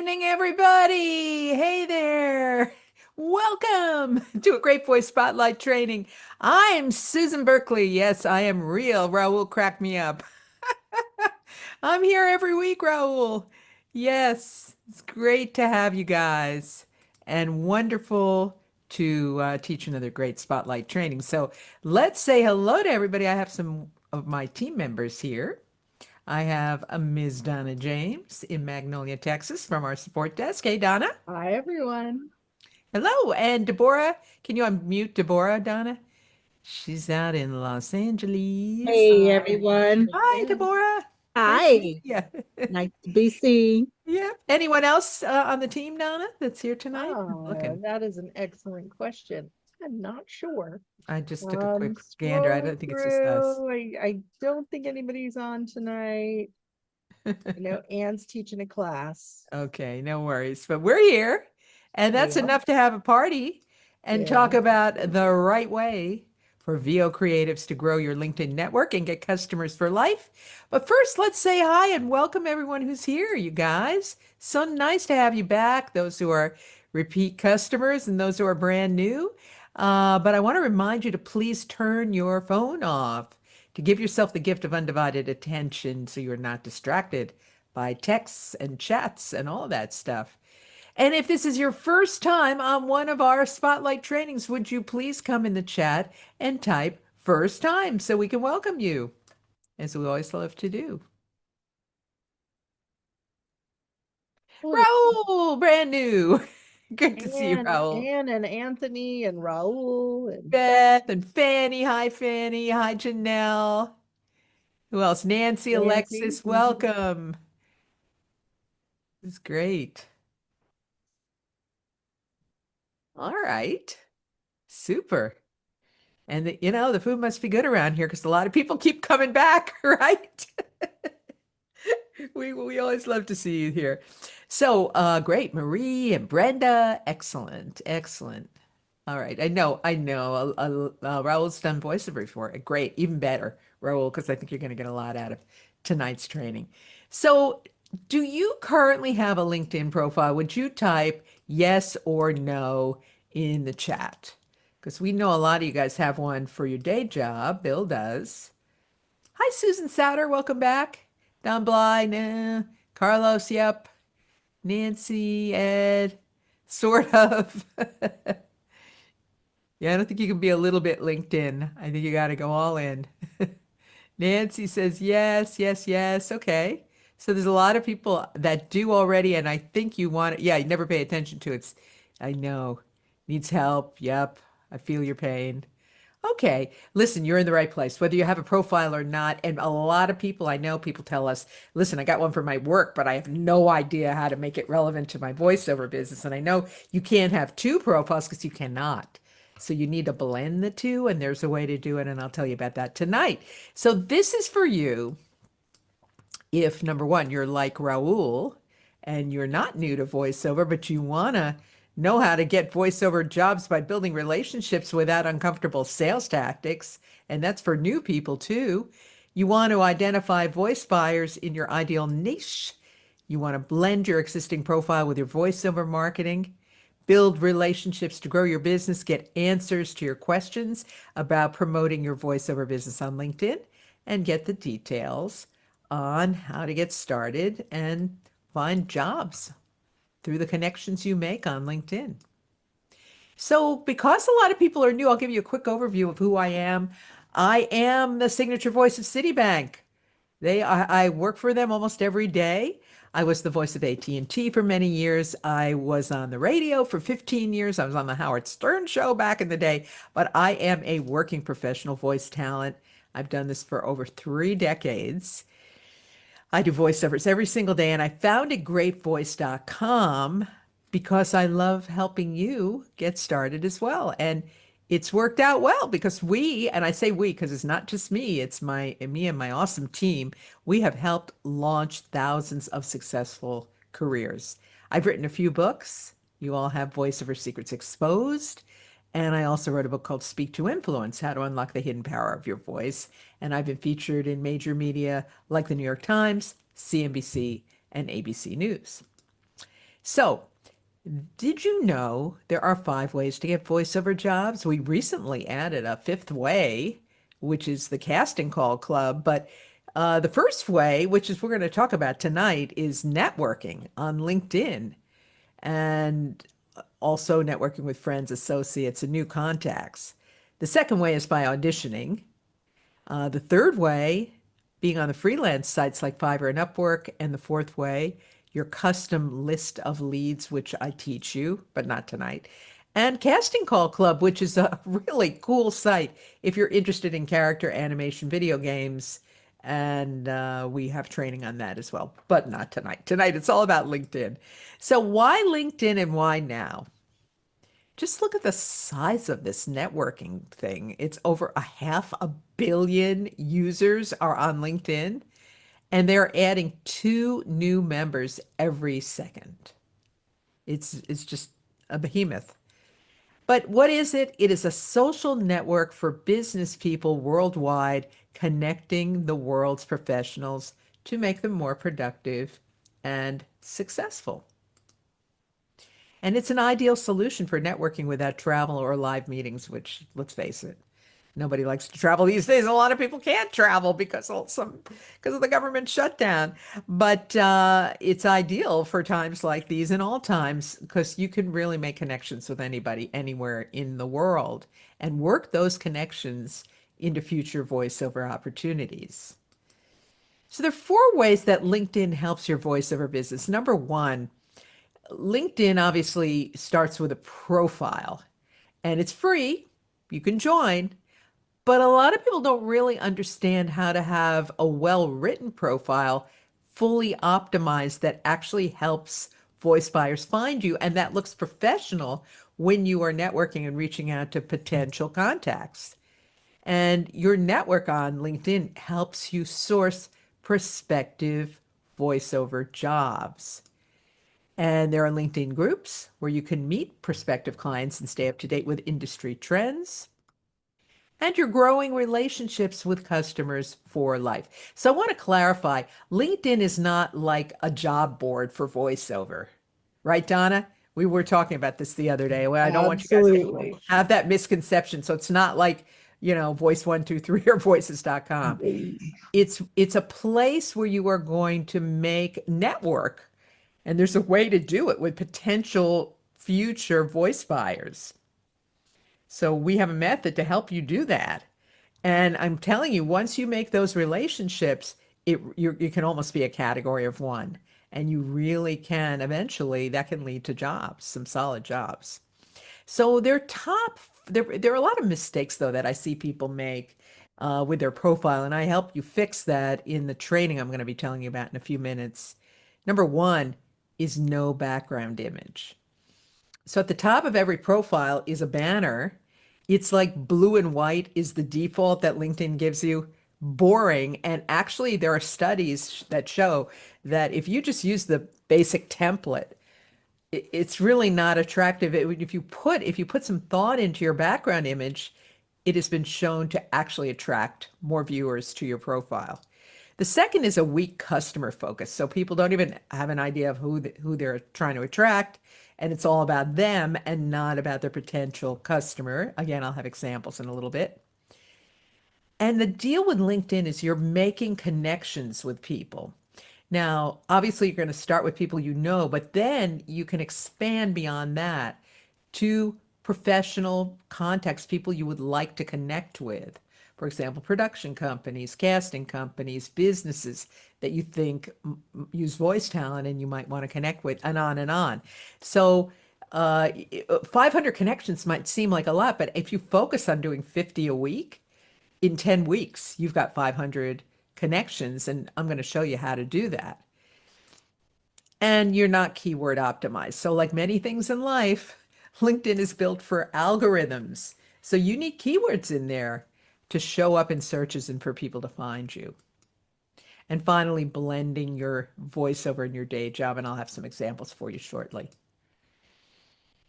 evening, everybody. Hey there. Welcome to a Great Voice Spotlight training. I'm Susan Berkley. Yes, I am real. Raul cracked me up. I'm here every week, Raul. Yes, it's great to have you guys and wonderful to teach another great spotlight training. So let's say hello to everybody. I have some of my team members here. I have a Ms. Donna James in Magnolia, Texas from our support desk. Hey, Donna. Hi, everyone. Hello. And Deborah. Can you unmute Deborah, Donna? She's out in Los Angeles. Hey Hi. everyone. Hi, Deborah. Nice to see Hi. you. Nice to be seen. Yeah. Anyone else on the team, Donna, that's here tonight? I'm looking. That is an excellent question. I'm not sure. I just took a quick gander. I Scroll don't think it's just us. through. I don't think anybody's on tonight. I know Anne's teaching a class. Okay, no worries. But we're here, and We that's are. enough to have a party and Yeah. talk about the right way for VO creatives to grow your LinkedIn network and get customers for life. But first, let's say hi and welcome everyone who's here, you guys. So nice to have you back, those who are repeat customers and those who are brand new. But I want to remind you to please turn your phone off to give yourself the gift of undivided attention so you're not distracted by texts and chats and all that stuff. And if this is your first time on one of our spotlight trainings, would you please come in the chat and type first time so we can welcome you, as we always love to do. Well, Raul, brand new. Good to see you, Raul. Anne and Anthony and Raul and Beth and Fanny. Hi, Fanny. Hi, Janelle. Who else? Nancy, Nancy. Alexis, welcome. It's great. All right. Super. And the food must be good around here because a lot of people keep coming back, right? We always love to see you here. So great, Marie and Brenda, excellent, excellent. All right, I know. Raul's done voiceover before. Great, even better, Raul, because I think you're going to get a lot out of tonight's training. So, do you currently have a LinkedIn profile? Would you type yes or no in the chat? Because we know a lot of you guys have one for your day job. Bill does. Hi, Susan Souter. Welcome back. Don Bly, nah. Carlos, yep. Nancy, Ed, sort of. Yeah, I don't think you can be a little bit LinkedIn. I think you got to go all in. Nancy says yes, yes, yes. Okay. So there's a lot of people that do already, and I think you want it. Yeah, you never pay attention to it. I know. Needs help. Yep. I feel your pain. Okay. Listen, you're in the right place, whether you have a profile or not. And a lot of people, I know people tell us, listen, I got one for my work, but I have no idea how to make it relevant to my voiceover business. And I know you can't have two profiles because you cannot. So you need to blend the two, and there's a way to do it. And I'll tell you about that tonight. So this is for you if number one, you're like Raul and you're not new to voiceover, but you want to know how to get voiceover jobs by building relationships without uncomfortable sales tactics, and that's for new people too. You want to identify voice buyers in your ideal niche. You want to blend your existing profile with your voiceover marketing, build relationships to grow your business, get answers to your questions about promoting your voiceover business on LinkedIn, and get the details on how to get started and find jobs through the connections you make on LinkedIn. So, because a lot of people are new, I'll give you a quick overview of who I am. I am the signature voice of Citibank. I work for them almost every day. I was the voice of AT&T for many years. I was on the radio for 15 years. I was on the Howard Stern show back in the day, but I am a working professional voice talent. I've done this for over 3 decades. I do voiceovers every single day, and I founded greatvoice.com because I love helping you get started as well. And it's worked out well because and I say we because it's not just me, it's me and my awesome team. We have helped launch thousands of successful careers. I've written a few books. You all have voiceover secrets exposed. And I also wrote a book called Speak to Influence, How to Unlock the Hidden Power of Your Voice. And I've been featured in major media like the New York Times, CNBC, and ABC News. So, did you know there are 5 ways to get voiceover jobs? We recently added a fifth way, which is the casting call club. But the first way, which is we're going to talk about tonight, is networking on LinkedIn and also networking with friends, associates, and new contacts. The second way is by auditioning. The third way, being on the freelance sites like Fiverr and Upwork. And the fourth way, your custom list of leads, which I teach you, but not tonight. And Casting Call Club, which is a really cool site if you're interested in character animation video games. And we have training on that as well, but not tonight. Tonight, it's all about LinkedIn. So, why LinkedIn and why now? Just look at the size of this networking thing. It's over 500 million users are on LinkedIn, and they're adding 2 new members every second. It's just a behemoth. But what is it? It is a social network for business people worldwide, connecting the world's professionals to make them more productive and successful. And it's an ideal solution for networking without travel or live meetings, which, let's face it, nobody likes to travel these days. A lot of people can't travel because of the government shutdown. But it's ideal for times like these and all times because you can really make connections with anybody anywhere in the world and work those connections into future voiceover opportunities. So there are 4 ways that LinkedIn helps your voiceover business. Number one, LinkedIn obviously starts with a profile and it's free. You can join, but a lot of people don't really understand how to have a well-written profile fully optimized that actually helps voice buyers find you and that looks professional when you are networking and reaching out to potential contacts. And your network on LinkedIn helps you source prospective voiceover jobs. And there are LinkedIn groups where you can meet prospective clients and stay up to date with industry trends. And you're growing relationships with customers for life. So I want to clarify, LinkedIn is not like a job board for voiceover. Right, Donna? We were talking about this the other day. Well, I don't want you guys to Absolutely. have that misconception. So it's not like, Voice123 or voices.com. It's a place where you are going to make network, and there's a way to do it with potential future voice buyers. So we have a method to help you do that. And I'm telling you, once you make those relationships, you can almost be a category of one. And you really can eventually, that can lead to jobs, some solid jobs. So there are a lot of mistakes though that I see people make with their profile, and I help you fix that in the training I'm going to be telling you about in a few minutes. Number one is no background image. So at the top of every profile is a banner. It's like blue and white is the default that LinkedIn gives you. Boring. And actually, there are studies that show that if you just use the basic template, it's really not attractive. If you put some thought into your background image, it has been shown to actually attract more viewers to your profile. The second is a weak customer focus. So people don't even have an idea of who they're trying to attract, and it's all about them and not about their potential customer. Again, I'll have examples in a little bit. And the deal with LinkedIn is you're making connections with people. Now, obviously, you're going to start with people you know, but then you can expand beyond that to professional contacts, people you would like to connect with. For example, production companies, casting companies, businesses that you think use voice talent and you might want to connect with, and on and on. So, 500 connections might seem like a lot, but if you focus on doing 50 a week, in 10 weeks, you've got 500 connections, and I'm going to show you how to do that. And you're not keyword optimized. So, like many things in life, LinkedIn is built for algorithms. So, you need keywords in there to show up in searches and for people to find you. And finally, blending your voiceover in your day job. And I'll have some examples for you shortly.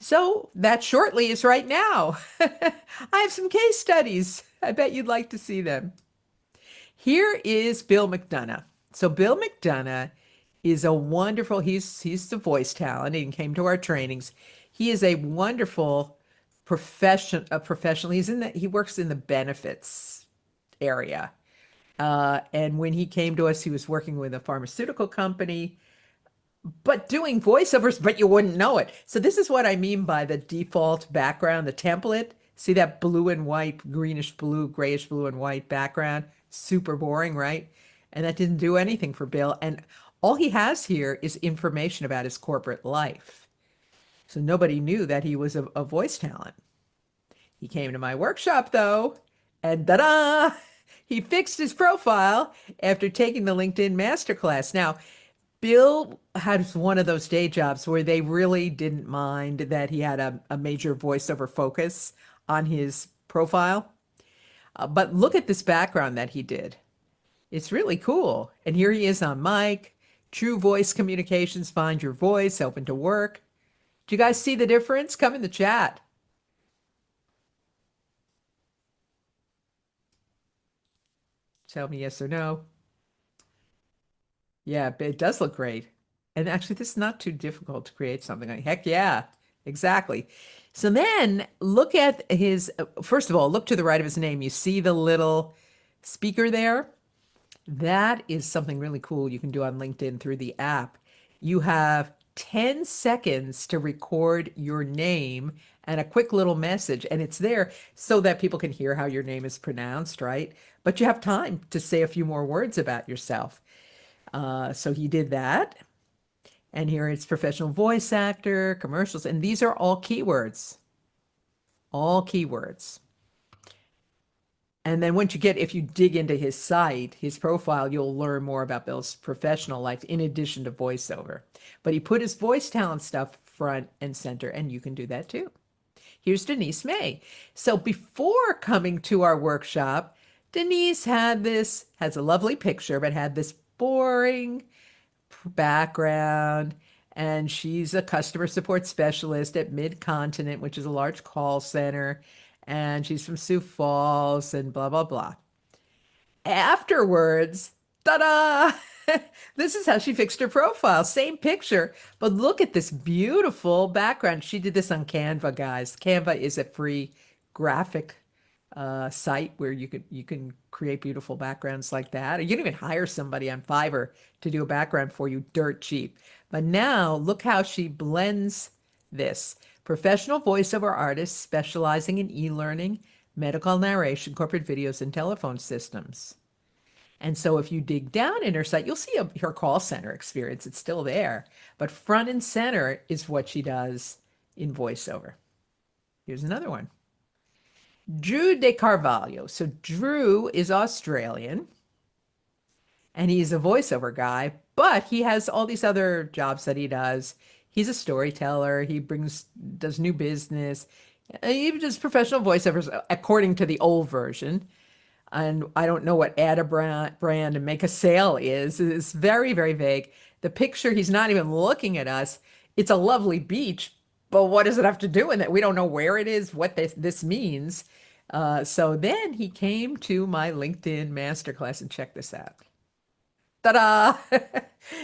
So, that shortly is right now. I have some case studies. I bet you'd like to see them. Here is Bill McDonough. So Bill McDonough is a wonderful, he's the voice talent and came to our trainings. He is a wonderful a professional. He works in the benefits area. And when he came to us, he was working with a pharmaceutical company, but doing voiceovers, but you wouldn't know it. So this is what I mean by the default background, the template. See that blue and white, greenish blue, grayish blue and white background? Super boring, right? And that didn't do anything for Bill. And all he has here is information about his corporate life. So nobody knew that he was a voice talent. He came to my workshop though, and da-da! He fixed his profile after taking the LinkedIn masterclass. Now, Bill had one of those day jobs where they really didn't mind that he had a major voiceover focus on his profile. But look at this background that he did. It's really cool. And here he is on mic. True voice communications, find your voice, open to work. Do you guys see the difference? Come in the chat. Tell me yes or no. Yeah, but it does look great. And actually, this is not too difficult to create something like, heck yeah, exactly. So then look at his, first of all, look to the right of his name. You see the little speaker there? That is something really cool you can do on LinkedIn through the app. You have 10 seconds to record your name and a quick little message, and it's there so that people can hear how your name is pronounced, right? But you have time to say a few more words about yourself. So he did that. And here it's professional voice actor, commercials, and these are all keywords. All keywords. And then once you get, if you dig into his site, his profile, you'll learn more about Bill's professional life in addition to voiceover. But he put his voice talent stuff front and center, and you can do that too. Here's Denise May. So before coming to our workshop, Denise has a lovely picture, but had this boring background. And she's a customer support specialist at Mid-Continent, which is a large call center. And she's from Sioux Falls and blah, blah, blah. Afterwards, ta-da! This is how she fixed her profile. Same picture, but look at this beautiful background. She did this on Canva, guys. Canva is a free graphic site where you can create beautiful backgrounds like that. Or you can even hire somebody on Fiverr to do a background for you dirt cheap. But now look how she blends this. Professional voiceover artist specializing in e-learning, medical narration, corporate videos, and telephone systems. And so if you dig down in her site, you'll see her call center experience. It's still there. But front and center is what she does in voiceover. Here's another one. Drew de Carvalho. So Drew is Australian and he's a voiceover guy, but he has all these other jobs that he does. He's a storyteller. He does new business. He does professional voiceovers according to the old version. And I don't know what add a brand and make a sale is. It's very, very vague. The picture, he's not even looking at us. It's a lovely beach, but what does it have to do with it? We don't know where it is, what this means. So then he came to my LinkedIn masterclass and check this out. Ta-da!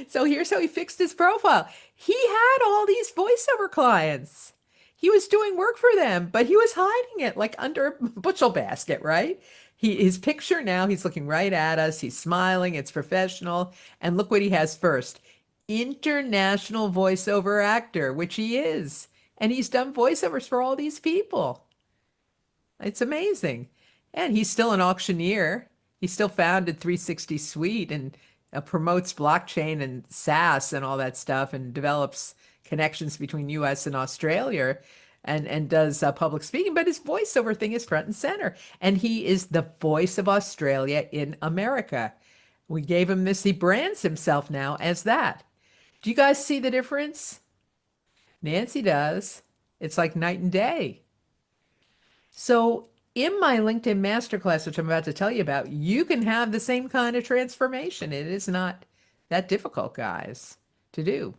So here's how he fixed his profile. He had all these voiceover clients. He was doing work for them, but he was hiding it like under a bushel basket, right? His picture now, he's looking right at us. He's smiling. It's professional. And look what he has first. International voiceover actor, which he is. And he's done voiceovers for all these people. It's amazing. And he's still an auctioneer. He still founded 360 Suite and promotes blockchain and SaaS and all that stuff and develops connections between US and Australia and does public speaking, but his voiceover thing is front and center. And he is the voice of Australia in America. We gave him this. He brands himself now as that. Do you guys see the difference? Nancy does. It's like night and day. So in my LinkedIn masterclass, which I'm about to tell you about, you can have the same kind of transformation. It is not that difficult, guys, to do.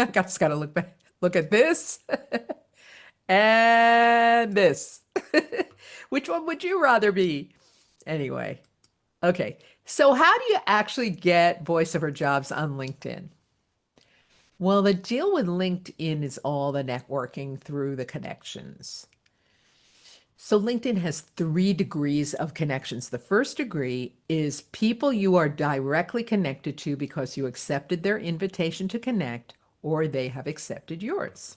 I just got to look at this and this. Which one would you rather be? Anyway, Okay. So how do you actually get voiceover jobs on LinkedIn? Well, the deal with LinkedIn is all the networking through the connections. So LinkedIn has 3 degrees of connections. The first degree is people you are directly connected to because you accepted their invitation to connect or they have accepted yours.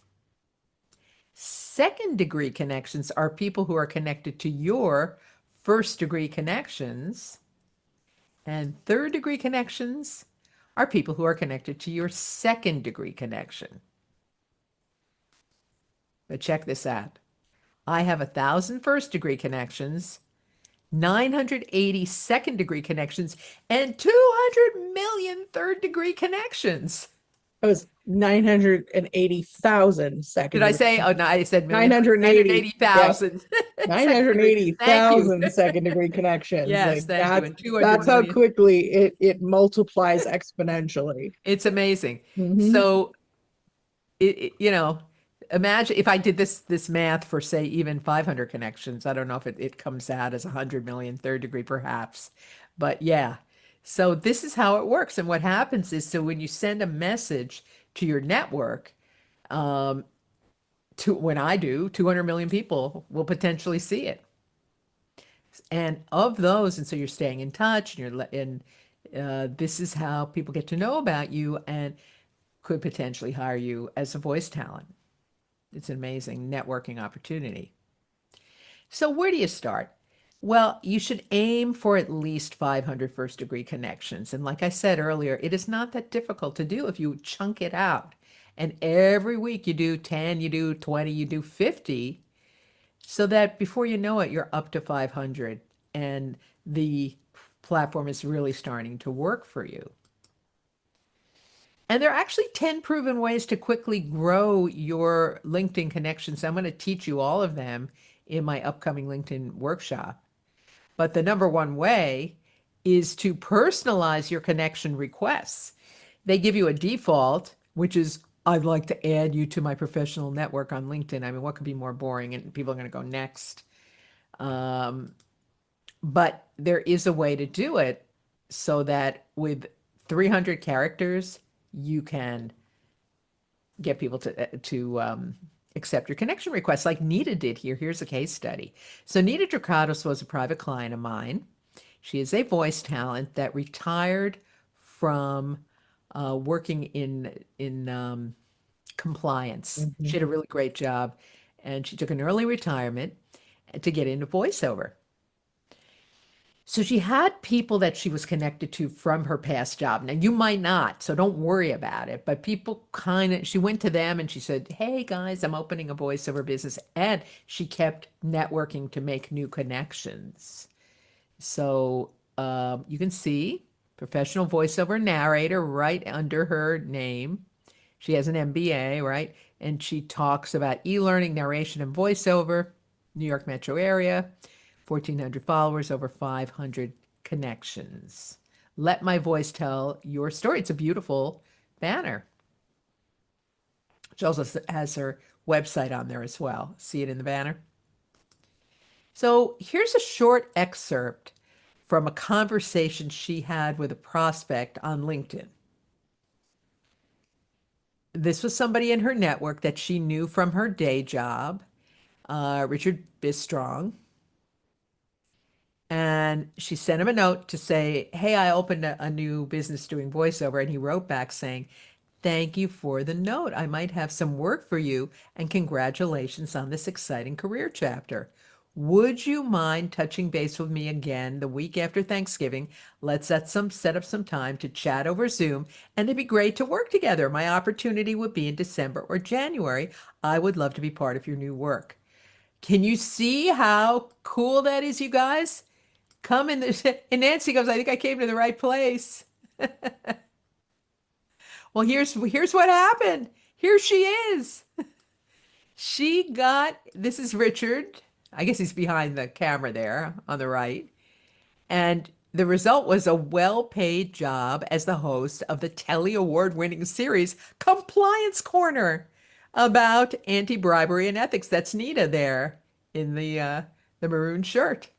Second degree connections are people who are connected to your first degree connections. And third degree connections are people who are connected to your second degree connection. But check this out. I have 1,000 first degree connections, 980 second degree connections, and 200 million third degree connections. It was 980,000 Did second I degree. say? Oh, no, I said million. 980, yeah, 980,000 second degree. Thank you. 980,000 second degree connections. Yes, Like thank you. And 200 that's how million. quickly it multiplies exponentially. It's amazing. Mhm. So, imagine if I did this math for say even 500 connections. I don't know if it comes out as 100 million third degree perhaps, but yeah. So this is how it works. And what happens is, so when you send a message to your network, to when I do, 200 million people will potentially see it. And of those, and so you're staying in touch, and this is how people get to know about you and could potentially hire you as a voice talent. It's an amazing networking opportunity. So where do you start? Well, you should aim for at least 500 first degree connections. And like I said earlier, it is not that difficult to do if you chunk it out. And every week you do 10, you do 20, you do 50, so that before you know it, you're up to 500 and the platform is really starting to work for you. And there are actually 10 proven ways to quickly grow your LinkedIn connections. I'm going to teach you all of them in my upcoming LinkedIn workshop. But the number one way is to personalize your connection requests. They give you a default, which is, I'd like to add you to my professional network on LinkedIn. I mean, what could be more boring? And people are going to go next. But there is a way to do it so that with 300 characters, you can get people to accept your connection requests like Nita did here. Here's a case study. So Nita Dracados was a private client of mine. She is a voice talent that retired from working in compliance. She Mhm. had a really great job, and she took an early retirement to get into voiceover. So she had people that she was connected to from her past job. Now you might not, so don't worry about it. But people she went to them and she said, "Hey guys, I'm opening a voiceover business." And she kept networking to make new connections. So you can see professional voiceover narrator right under her name. She has an MBA, right? And she talks about e-learning, narration, and voiceover, New York metro area, 1,400 followers, over 500 connections. Let my voice tell your story. It's a beautiful banner. She also has her website on there as well. See it in the banner? So here's a short excerpt from a conversation she had with a prospect on LinkedIn. This was somebody in her network that she knew from her day job, Richard Bistrong. And she sent him a note to say, "Hey, I opened a new business doing voiceover." And he wrote back saying, "Thank you for the note. I might have some work for you, and congratulations on this exciting career chapter. Would you mind touching base with me again the week after Thanksgiving? Let's set up some time to chat over Zoom, and it'd be great to work together. My opportunity would be in December or January. I would love to be part of your new work." Can you see how cool that is, you guys? Come in the, and Nancy goes, "I think I came to the right place." Well, here's what happened. Here she is. This is Richard. I guess he's behind the camera there on the right. And the result was a well-paid job as the host of the Telly Award-winning series Compliance Corner about anti-bribery and ethics. That's Nita there in the maroon shirt.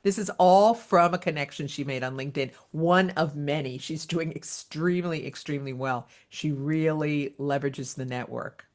This is all from a connection she made on LinkedIn, one of many. She's doing extremely, extremely well. She really leverages the network.